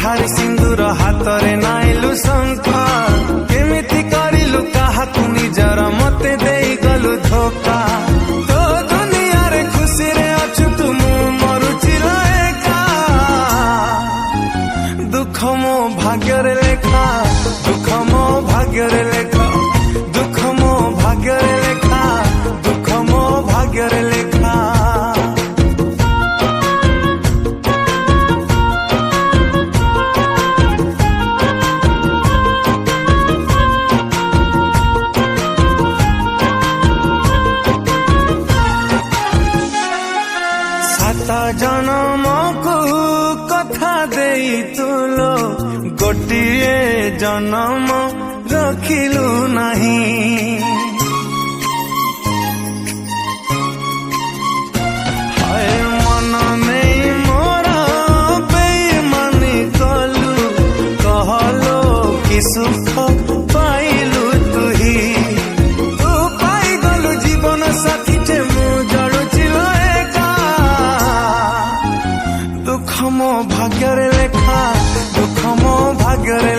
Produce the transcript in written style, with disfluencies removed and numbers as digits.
ठारी सिंदूर हातरे नाइलु शंख केमिति करिलु काहाकु निजर मते देई गलु धोखा तो दुनिया रे खुशी रे अछु तु मु मरुचिला एका दुख मो भाग्य रे लेखा दुख मो भाग्य रे लेखा दुख मो भाग्य रे लेखा दुख मो भाग्य रे लेखा जन्म को कथा देई तुलो गोटिए जन्म रखिलु नहीं हाय मन नहीं मोरा बेईमानी कलु कहलो कि सुख पाइलु तुही तू पाई गलु जीवन साथी टे मु जड़ुचिलो दुख मो भाग्य रे लेखा दुख मो भाग्य रे